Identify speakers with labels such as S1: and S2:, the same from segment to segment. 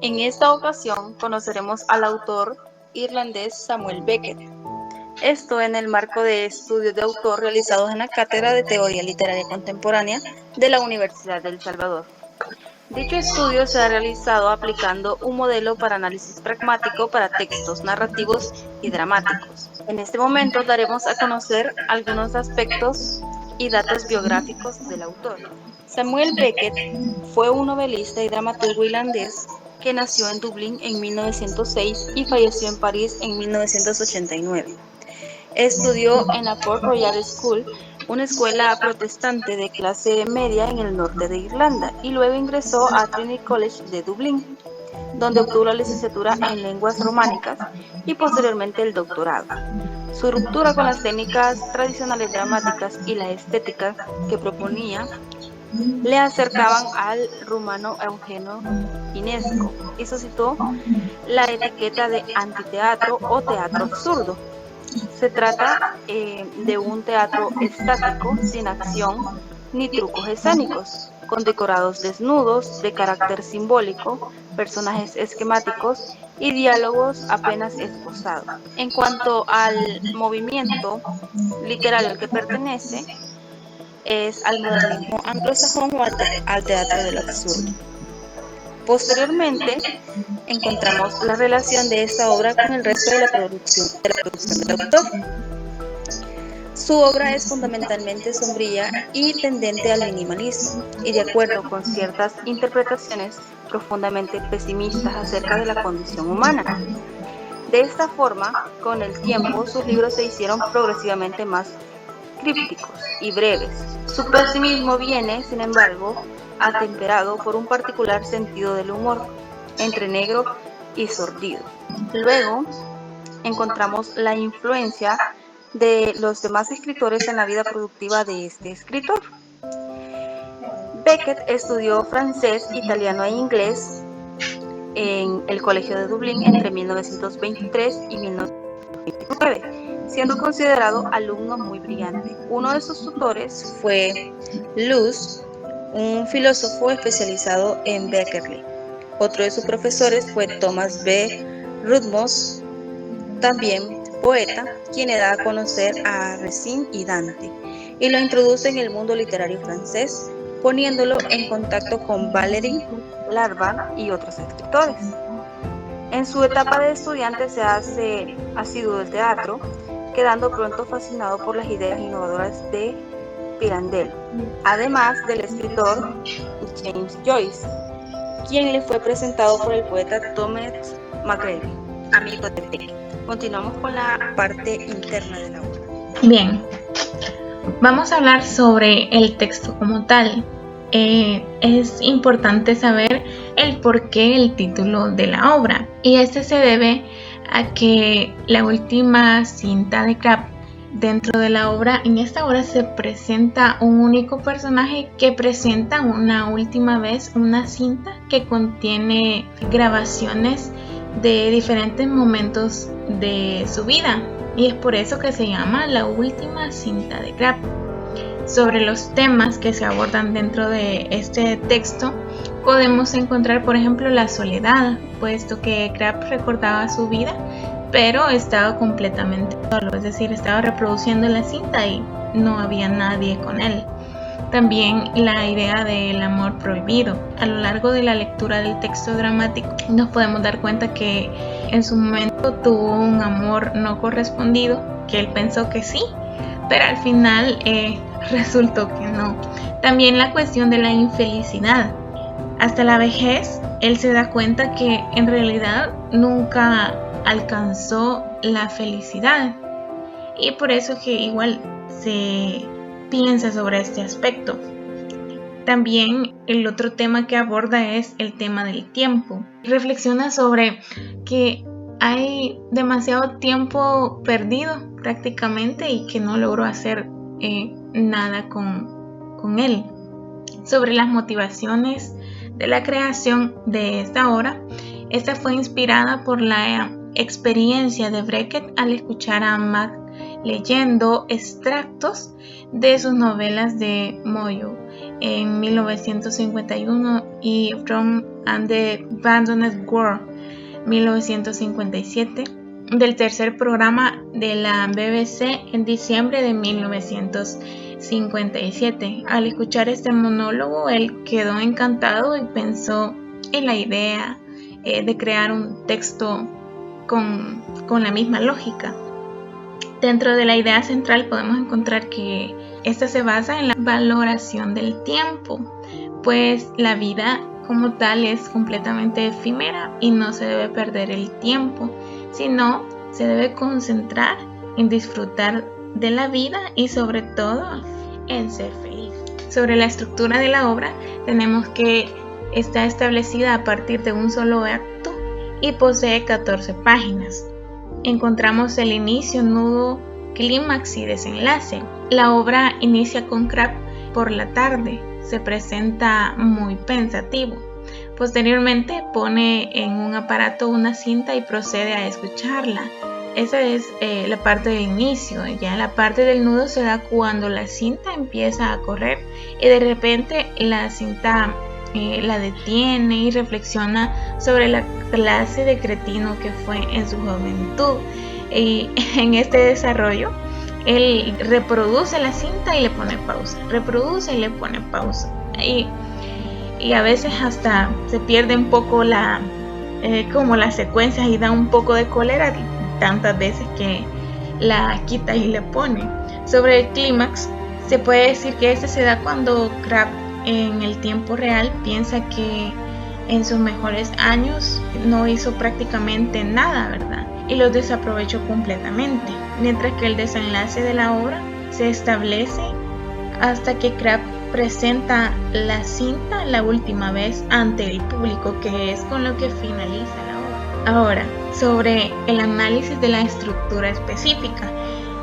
S1: En esta ocasión conoceremos al autor irlandés Samuel Beckett. Esto en el marco de estudios de autor realizados en la Cátedra de Teoría Literaria Contemporánea de la Universidad de El Salvador. Dicho estudio se ha realizado aplicando un modelo para análisis pragmático para textos narrativos y dramáticos. En este momento daremos a conocer algunos aspectos y datos biográficos del autor. Samuel Beckett fue un novelista y dramaturgo irlandés que nació en Dublín en 1906 y falleció en París en 1989. Estudió en la Port Royal School, una escuela protestante de clase media en el norte de Irlanda, y luego ingresó a Trinity College de Dublín, donde obtuvo la licenciatura en lenguas románicas y posteriormente el doctorado. Su ruptura con las técnicas tradicionales dramáticas y la estética que proponía le acercaban al rumano Eugenio Ionesco y suscitó la etiqueta de antiteatro o teatro absurdo. Se trata de un teatro estático, sin acción ni trucos escénicos, con decorados desnudos de carácter simbólico, personajes esquemáticos y diálogos apenas esbozados. En cuanto al movimiento literal al que pertenece, es al modernismo anglosajón o al teatro del absurdo. Posteriormente, encontramos la relación de esta obra con el resto de la producción del autor. Su obra es fundamentalmente sombría y tendente al minimalismo, y de acuerdo con ciertas interpretaciones profundamente pesimistas acerca de la condición humana. De esta forma, con el tiempo, sus libros se hicieron progresivamente más crípticos y breves. Su pesimismo viene, sin embargo, atemperado por un particular sentido del humor, entre negro y sordido. Luego, encontramos la influencia de los demás escritores en la vida productiva de este escritor. Beckett estudió francés, italiano e inglés en el Colegio de Dublín entre 1923 y 1929, siendo considerado alumno muy brillante. Uno de sus tutores fue Luz, un filósofo especializado en Beckerley. Otro de sus profesores fue Thomas B. Rudmos, también poeta, quien le da a conocer a Racine y Dante, y lo introduce en el mundo literario francés, poniéndolo en contacto con Valéry Larva y otros escritores. En su etapa de estudiante se hace asiduo del teatro, quedando pronto fascinado por las ideas innovadoras de Pirandello, además del escritor James Joyce, quien le fue presentado por el poeta Thomas McGrady, amigo de Beckett. Continuamos con la parte interna de la obra.
S2: Bien, vamos a hablar sobre el texto como tal. Es importante saber el porqué el título de la obra, y este se debe a que la última cinta de Crabbe dentro de la obra, en esta obra se presenta un único personaje que presenta una última vez una cinta que contiene grabaciones de diferentes momentos de su vida, y es por eso que se llama la última cinta de Crabbe. Sobre los temas que se abordan dentro de este texto, podemos encontrar, por ejemplo, la soledad, puesto que Crabbe recordaba su vida, pero estaba completamente solo, es decir, estaba reproduciendo la cinta y no había nadie con él. También la idea del amor prohibido. A lo largo de la lectura del texto dramático nos podemos dar cuenta que en su momento tuvo un amor no correspondido, que él pensó que sí, pero al final resultó que no. También la cuestión de la infelicidad. Hasta la vejez, él se da cuenta que en realidad nunca alcanzó la felicidad, y por eso que igual se piensa sobre este aspecto. También el otro tema que aborda es el tema del tiempo. Reflexiona sobre que hay demasiado tiempo perdido prácticamente y que no logró hacer nada con él. Sobre las motivaciones de la creación de esta obra, esta fue inspirada por la experiencia de Beckett al escuchar a Mac leyendo extractos de sus novelas de Moyo, en 1951 y From and the Abandoned World 1957, del tercer programa de la BBC en diciembre de 1957. Al escuchar este monólogo, él quedó encantado y pensó en la idea de crear un texto con la misma lógica. Dentro de la idea central podemos encontrar que esta se basa en la valoración del tiempo, pues la vida como tal es completamente efímera y no se debe perder el tiempo, sino se debe concentrar en disfrutar de la vida y sobre todo en ser feliz. Sobre la estructura de la obra tenemos que está establecida a partir de un solo acto y posee 14 páginas. Encontramos el inicio, nudo, clímax y desenlace. La obra inicia con Crabbe por la tarde. Se presenta muy pensativo. Posteriormente pone en un aparato una cinta y procede a escucharla. Esa es la parte de inicio. Ya la parte del nudo se da cuando la cinta empieza a correr y de repente la cinta la detiene y reflexiona sobre la clase de cretino que fue en su juventud. Y en este desarrollo él reproduce la cinta y le pone pausa, reproduce y le pone pausa, y a veces hasta se pierde un poco como las secuencias y da un poco de cólera tantas veces que la quita y le pone. Sobre el clímax se puede decir que este se da cuando Crabbe en el tiempo real piensa que en sus mejores años no hizo prácticamente nada, ¿verdad? Y los desaprovechó completamente, mientras que el desenlace de la obra se establece hasta que Crabbe presenta la cinta la última vez ante el público, que es con lo que finaliza la obra. Ahora, sobre el análisis de la estructura específica.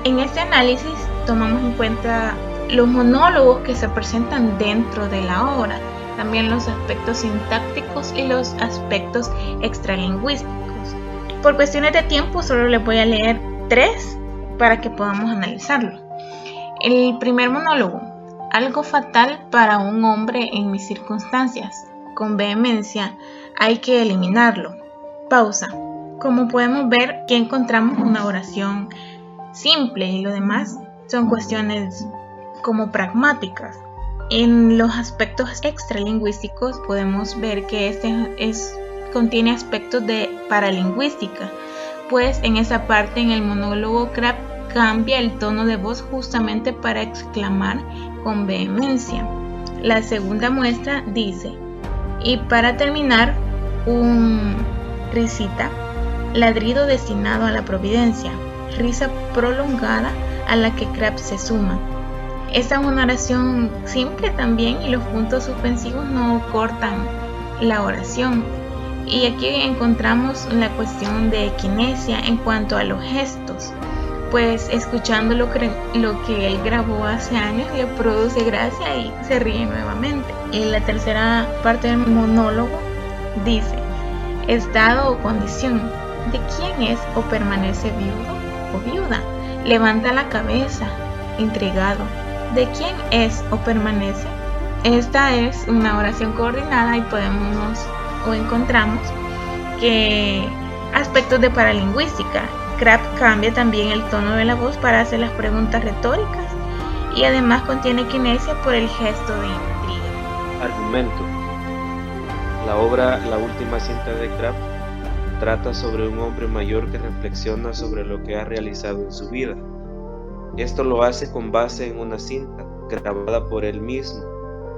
S2: En este análisis tomamos en cuenta los monólogos que se presentan dentro de la obra, también los aspectos sintácticos y los aspectos extralingüísticos. Por cuestiones de tiempo solo les voy a leer 3 para que podamos analizarlo. El primer monólogo: algo fatal para un hombre en mis circunstancias. Con vehemencia hay que eliminarlo. Pausa. Como podemos ver, aquí encontramos una oración simple y lo demás son cuestiones como pragmáticas. En los aspectos extralingüísticos podemos ver que contiene aspectos de paralingüística, pues en esa parte en el monólogo Crabbe cambia el tono de voz justamente para exclamar con vehemencia. La segunda muestra dice: y para terminar, un risita, ladrido destinado a la providencia, risa prolongada a la que Crabbe se suma. Esta es una oración simple también y los puntos suspensivos no cortan la oración. Y aquí encontramos la cuestión de kinesia en cuanto a los gestos, pues escuchando lo que él grabó hace años le produce gracia y se ríe nuevamente. En la tercera parte del monólogo dice: estado o condición, ¿de quién es o permanece viudo o viuda? Levanta la cabeza, intrigado, ¿de quién es o permanece? Esta es una oración coordinada y encontramos que aspectos de paralingüística. Crabbe cambia también el tono de la voz para hacer las preguntas retóricas y además contiene kinesia por el gesto de intriga.
S3: Argumento. La obra La última cinta de Crabbe trata sobre un hombre mayor que reflexiona sobre lo que ha realizado en su vida. Esto lo hace con base en una cinta grabada por él mismo,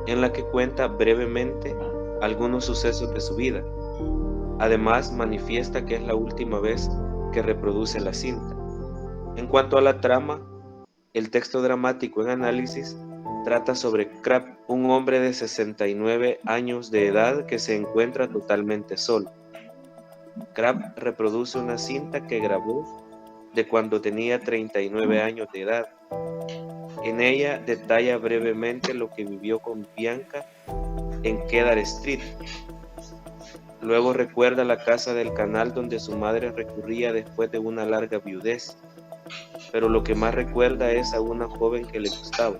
S3: en la que cuenta brevemente algunos sucesos de su vida. Además, manifiesta que es la última vez que reproduce la cinta. En cuanto a la trama, el texto dramático en análisis trata sobre Crabbe, un hombre de 69 años de edad que se encuentra totalmente solo. Crabbe reproduce una cinta que grabó de cuando tenía 39 años de edad. En ella detalla brevemente lo que vivió con Bianca en Kedar Street. Luego recuerda la casa del canal donde su madre recurría después de una larga viudez, pero lo que más recuerda es a una joven que le gustaba.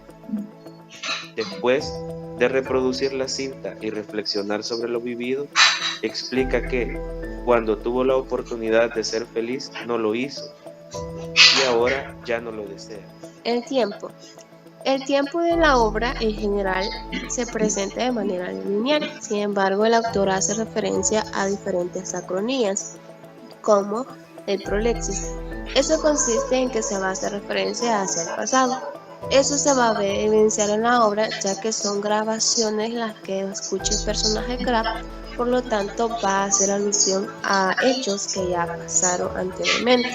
S3: Después de reproducir la cinta y reflexionar sobre lo vivido, explica que, cuando tuvo la oportunidad de ser feliz, no lo hizo, y ahora ya no lo desea.
S4: El tiempo. El tiempo de la obra en general se presenta de manera lineal. Sin embargo, el autor hace referencia a diferentes acronías, como el prolexis. Eso consiste en que se va a hacer referencia hacia el pasado. Eso se va a evidenciar en la obra, ya que son grabaciones las que escucha el personaje Crabbe, por lo tanto va a hacer alusión a hechos que ya pasaron anteriormente.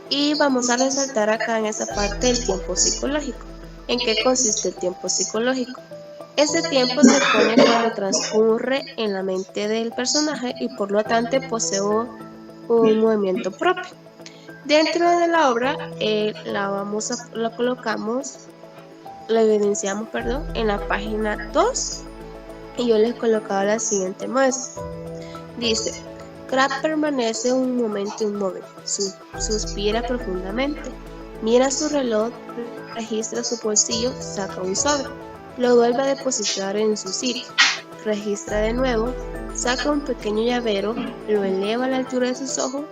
S4: Y vamos a resaltar acá en esa parte el tiempo psicológico. ¿En qué consiste el tiempo psicológico? Ese tiempo se pone cuando transcurre en la mente del personaje y por lo tanto posee un movimiento propio. Dentro de la obra la evidenciamos en la página 2 y yo les he colocado la siguiente muestra. Dice: Crabbe permanece un momento inmóvil, suspira profundamente, mira su reloj, registra su bolsillo, saca un sobre, lo vuelve a depositar en su sitio, registra de nuevo, saca un pequeño llavero, lo eleva a la altura de sus ojos,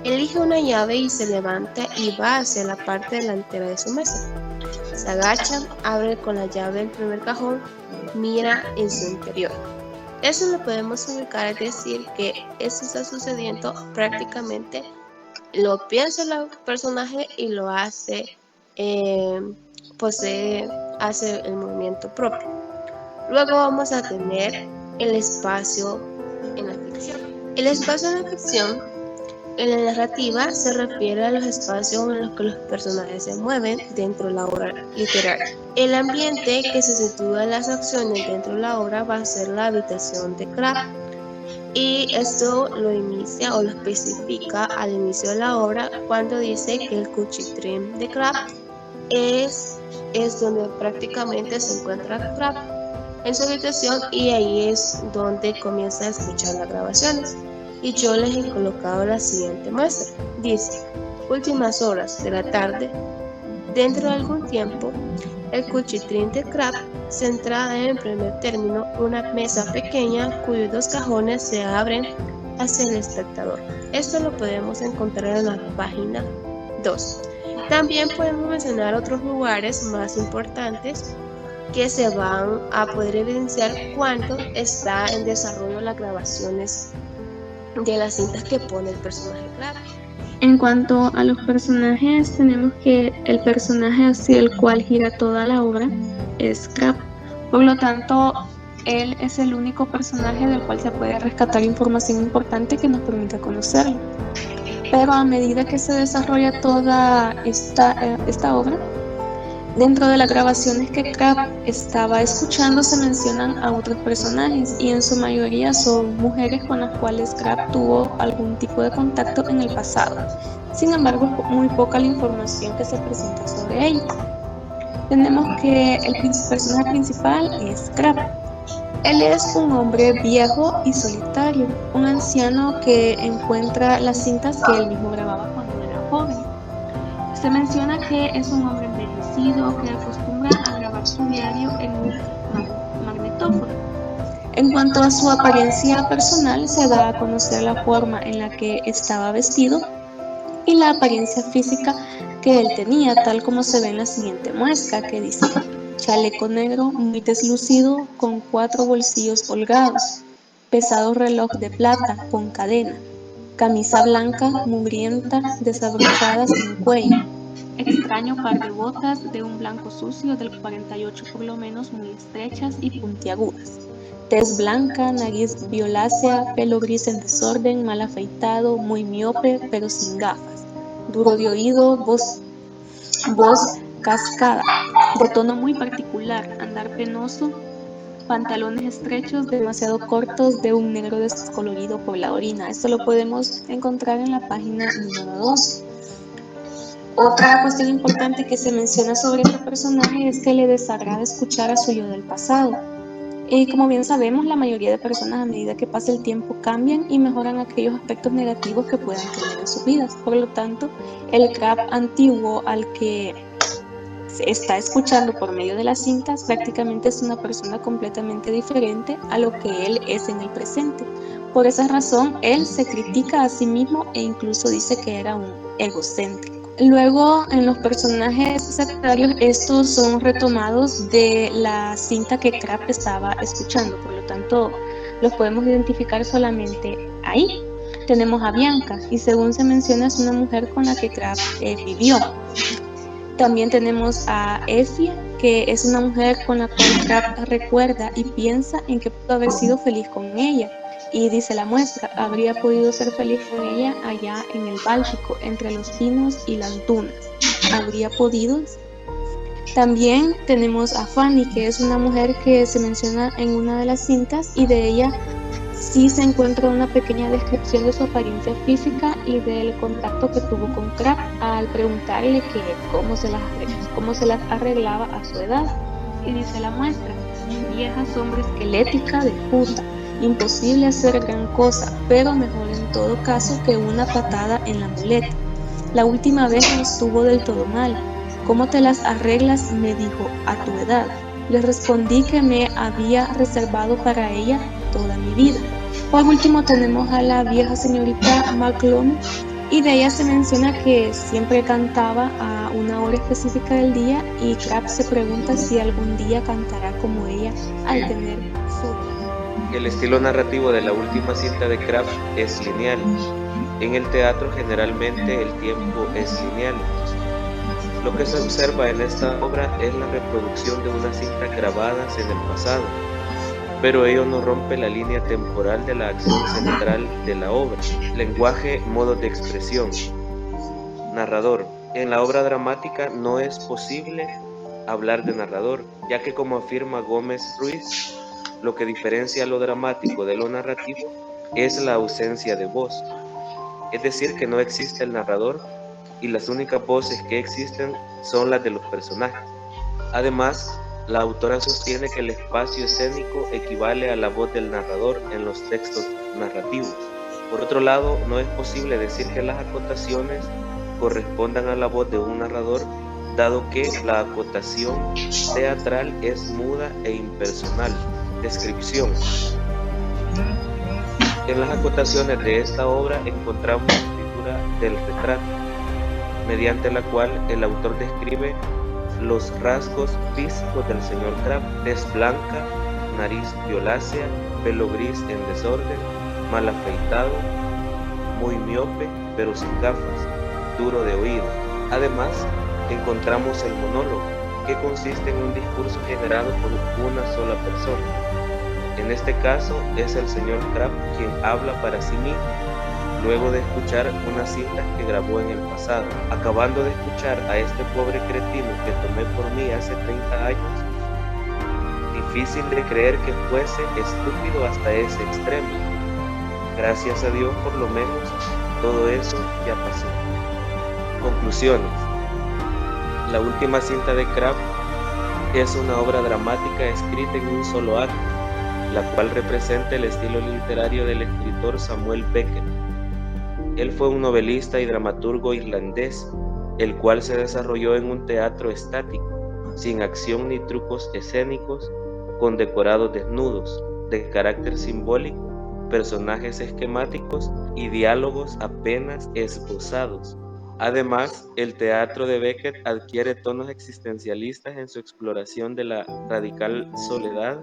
S4: elige una llave y se levanta y va hacia la parte delantera de su mesa. Se agacha, abre con la llave el primer cajón, mira en su interior. Eso lo podemos ubicar, es decir, que eso está sucediendo prácticamente, lo piensa el personaje y lo hace, hace el movimiento propio. Luego vamos a tener el espacio en la ficción. El espacio en la ficción, en la narrativa, se refiere a los espacios en los que los personajes se mueven dentro de la obra literaria. El ambiente que se sitúa en las acciones dentro de la obra va a ser la habitación de Crabbe, y esto lo inicia o lo especifica al inicio de la obra cuando dice que el cuchitrín de Crabbe es donde prácticamente se encuentra Crabbe en su habitación, y ahí es donde comienza a escuchar las grabaciones. Y yo les he colocado la siguiente muestra. Dice: últimas horas de la tarde. Dentro de algún tiempo, el cuchitrín de Crabbe centra en primer término una mesa pequeña cuyos dos cajones se abren hacia el espectador. Esto lo podemos encontrar en la página 2. También podemos mencionar otros lugares más importantes que se van a poder evidenciar cuando está en desarrollo las grabaciones de las cintas que pone el personaje Crabbe.
S2: En cuanto a los personajes, tenemos que el personaje hacia el cual gira toda la obra es Crabbe. Por lo tanto, él es el único personaje del cual se puede rescatar información importante que nos permita conocerlo. Pero a medida que se desarrolla toda esta obra, dentro de las grabaciones que Crabbe estaba escuchando se mencionan a otros personajes, y en su mayoría son mujeres con las cuales Crabbe tuvo algún tipo de contacto en el pasado. Sin embargo, es muy poca la información que se presenta sobre ellos. Tenemos que el personaje principal es Crabbe. Él es un hombre viejo y solitario, un anciano que encuentra las cintas que él mismo grababa cuando era joven. Se menciona que es un hombre envejecido que acostumbra a grabar su diario en un magnetófono. En cuanto a su apariencia personal, se da a conocer la forma en la que estaba vestido y la apariencia física que él tenía, tal como se ve en la siguiente muestra, que dice: chaleco negro muy deslucido con 4 bolsillos holgados, pesado reloj de plata con cadena, camisa blanca mugrienta desabrochada sin cuello, extraño par de botas de un blanco sucio del 48 por lo menos, muy estrechas y puntiagudas, tez blanca, nariz violácea, pelo gris en desorden, mal afeitado, muy miope pero sin gafas, duro de oído, voz cascada, de tono muy particular, andar penoso, pantalones estrechos demasiado cortos de un negro descolorido por la orina. Esto lo podemos encontrar en la página número 2. Otra cuestión importante que se menciona sobre este personaje es que le desagrada escuchar a su yo del pasado. Y como bien sabemos, la mayoría de personas a medida que pasa el tiempo cambian y mejoran aquellos aspectos negativos que puedan tener en sus vidas. Por lo tanto, el Crabbe antiguo al que
S5: se está escuchando por medio de las cintas, prácticamente es una persona completamente diferente a lo que él es en el presente. Por esa razón, él se critica a sí mismo e incluso dice que era un egocéntrico. Luego, en los personajes secundarios, estos son retomados de la cinta que Crabbe estaba escuchando, por lo tanto, los podemos identificar solamente ahí. Tenemos a Bianca, y según se menciona, es una mujer con la que Crabbe vivió. También tenemos a Effie, que es una mujer con la cual Crabbe recuerda y piensa en que pudo haber sido feliz con ella. Y dice la muestra, habría podido ser feliz con ella allá en el Báltico, entre los pinos y las dunas. Habría podido. También tenemos a Fanny, que es una mujer que se menciona en una de las cintas, y de ella sí se encuentra una pequeña descripción de su apariencia física y del contacto que tuvo con Crabbe al preguntarle que cómo se las arreglaba a su edad. Y dice la muestra, vieja sombra esquelética de puta, imposible hacer gran cosa, pero mejor en todo caso que una patada en la muleta. La última vez no estuvo del todo mal. ¿Cómo te las arreglas?, me dijo, a tu edad. Le respondí que me había reservado para ella toda mi vida. Por último tenemos a la vieja señorita McClone, y de ella se menciona que siempre cantaba a una hora específica del día, y Crabbe se pregunta si algún día cantará como ella al tener su edad.
S3: El estilo narrativo de la última cinta de Crabbe es lineal. En el teatro generalmente el tiempo es lineal. Lo que se observa en esta obra es la reproducción de una cinta grabadas en el pasado, pero ello no rompe la línea temporal de la acción central de la obra. Lenguaje, modos de expresión. Narrador. En la obra dramática no es posible hablar de narrador, ya que, como afirma Gómez Ruiz, lo que diferencia lo dramático de lo narrativo es la ausencia de voz, es decir, que no existe el narrador y las únicas voces que existen son las de los personajes. Además, la autora sostiene que el espacio escénico equivale a la voz del narrador en los textos narrativos. Por otro lado, no es posible decir que las acotaciones correspondan a la voz de un narrador, dado que la acotación teatral es muda e impersonal. Descripción. En las acotaciones de esta obra encontramos la escritura del retrato, mediante la cual el autor describe los rasgos físicos del señor Crabbe: tez blanca, nariz violácea, pelo gris en desorden, mal afeitado, muy miope pero sin gafas, duro de oído. Además, encontramos el monólogo, que consiste en un discurso generado por una sola persona. En este caso es el señor Crabbe quien habla para sí mismo, luego de escuchar unas cintas que grabó en el pasado. Acabando de escuchar a este pobre cretino que tomé por mí hace 30 años, difícil de creer que fuese estúpido hasta ese extremo. Gracias a Dios, por lo menos, todo eso ya pasó. Conclusiones. La última cinta de Crabbe es una obra dramática escrita en un solo acto, la cual representa el estilo literario del escritor Samuel Beckett. Él fue un novelista y dramaturgo irlandés, el cual se desarrolló en un teatro estático, sin acción ni trucos escénicos, con decorados desnudos, de carácter simbólico, personajes esquemáticos y diálogos apenas esbozados. Además, el teatro de Beckett adquiere tonos existencialistas en su exploración de la radical soledad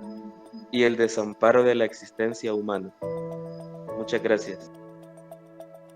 S3: y el desamparo de la existencia humana. Muchas gracias.